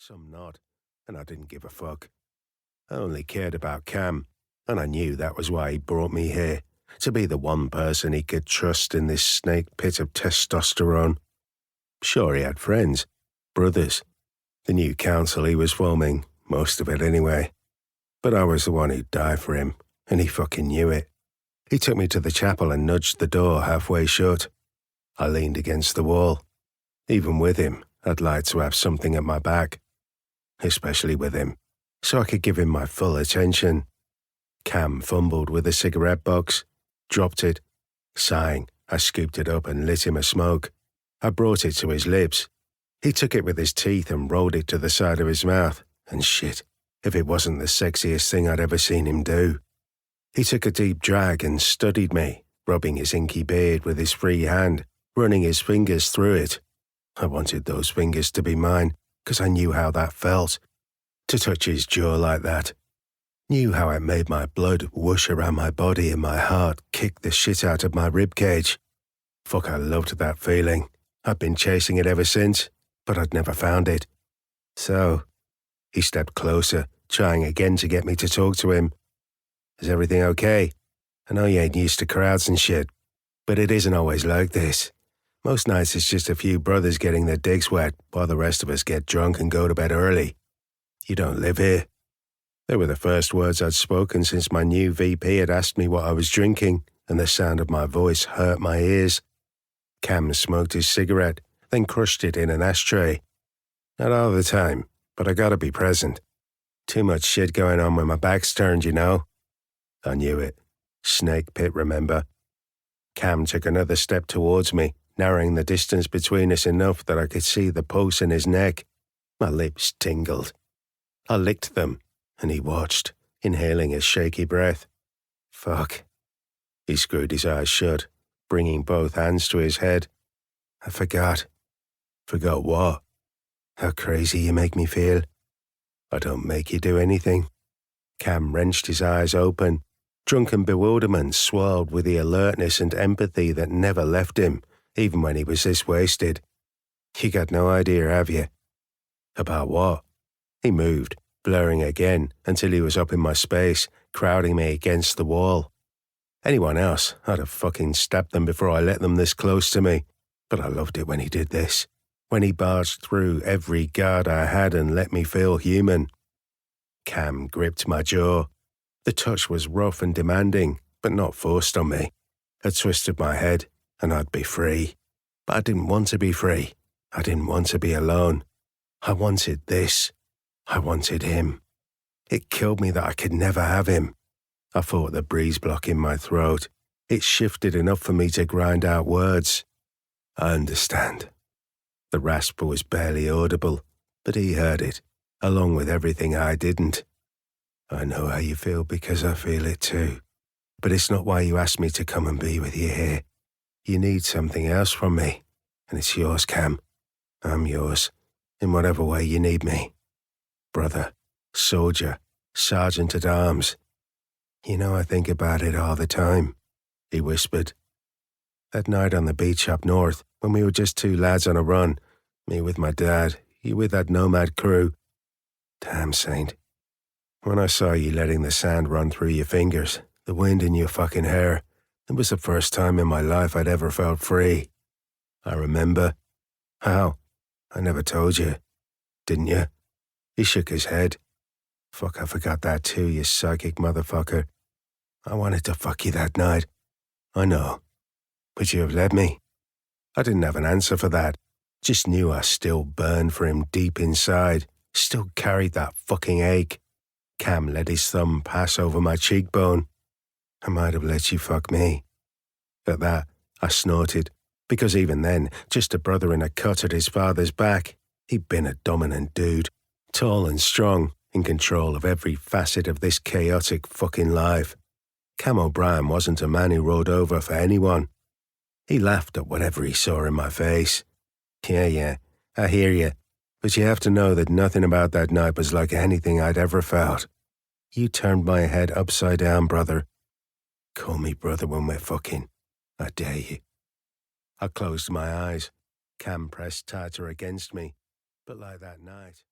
some not, and I didn't give a fuck. I only cared about Cam, and I knew that was why he brought me here, to be the one person he could trust in this snake pit of testosterone. Sure, he had friends, brothers, the new council he was forming, most of it anyway. But I was the one who'd die for him, and he fucking knew it. He took me to the chapel and nudged the door halfway shut. I leaned against the wall. Even with him, I'd like to have something at my back. Especially with him, so I could give him my full attention. Cam fumbled with a cigarette box, dropped it. Sighing, I scooped it up and lit him a smoke. I brought it to his lips. He took it with his teeth and rolled it to the side of his mouth, and shit, if it wasn't the sexiest thing I'd ever seen him do. He took a deep drag and studied me, rubbing his inky beard with his free hand, running his fingers through it. I wanted those fingers to be mine, because I knew how that felt. To touch his jaw like that. Knew how it made my blood whoosh around my body and my heart kick the shit out of my ribcage. Fuck, I loved that feeling. I'd been chasing it ever since, but I'd never found it. So, he stepped closer, trying again to get me to talk to him. Is everything okay? I know you ain't used to crowds and shit, but it isn't always like this. Most nights it's just a few brothers getting their dicks wet while the rest of us get drunk and go to bed early. You don't live here. They were the first words I'd spoken since my new VP had asked me what I was drinking, and the sound of my voice hurt my ears. Cam smoked his cigarette, then crushed it in an ashtray. Not all the time, but I gotta be present. Too much shit going on when my back's turned, you know. I knew it. Snake pit, remember? Cam took another step towards me, narrowing the distance between us enough that I could see the pulse in his neck. My lips tingled. I licked them, and he watched, inhaling his shaky breath. Fuck. He screwed his eyes shut, bringing both hands to his head. I forgot. Forgot what? How crazy you make me feel. I don't make you do anything. Cam wrenched his eyes open. Drunken bewilderment swirled with the alertness and empathy that never left him, even when he was this wasted. You got no idea, have you? About what? He moved, blurring again, until he was up in my space, crowding me against the wall. Anyone else, I'd have fucking stabbed them before I let them this close to me. But I loved it when he did this. When he barged through every guard I had and let me feel human. Cam gripped my jaw. The touch was rough and demanding, but not forced on me. I twisted my head, and I'd be free. But I didn't want to be free. I didn't want to be alone. I wanted this. I wanted him. It killed me that I could never have him. I fought the breeze block in my throat. It shifted enough for me to grind out words. I understand. The rasp was barely audible, but he heard it, along with everything I didn't. I know how you feel because I feel it too. But it's not why you asked me to come and be with you here. You need something else from me, and it's yours, Cam. I'm yours, in whatever way you need me. Brother, soldier, sergeant at arms. You know I think about it all the time, he whispered. That night on the beach up north, when we were just two lads on a run, me with my dad, you with that nomad crew. Damn, Saint. When I saw you letting the sand run through your fingers, the wind in your fucking hair, it was the first time in my life I'd ever felt free. I remember. How? I never told you. Didn't you? He shook his head. Fuck, I forgot that too, you psychic motherfucker. I wanted to fuck you that night. I know. But you have let me. I didn't have an answer for that. Just knew I still burned for him deep inside. Still carried that fucking ache. Cam let his thumb pass over my cheekbone. I might have let you fuck me. At that, I snorted, because even then, just a brother in a cut at his father's back, he'd been a dominant dude, tall and strong, in control of every facet of this chaotic fucking life. Cam O'Brien wasn't a man who rolled over for anyone. He laughed at whatever he saw in my face. Yeah, I hear you. But you have to know that nothing about that night was like anything I'd ever felt. You turned my head upside down, brother. Call me brother when we're fucking. I dare you. I closed my eyes. Cam pressed tighter against me. But like that night...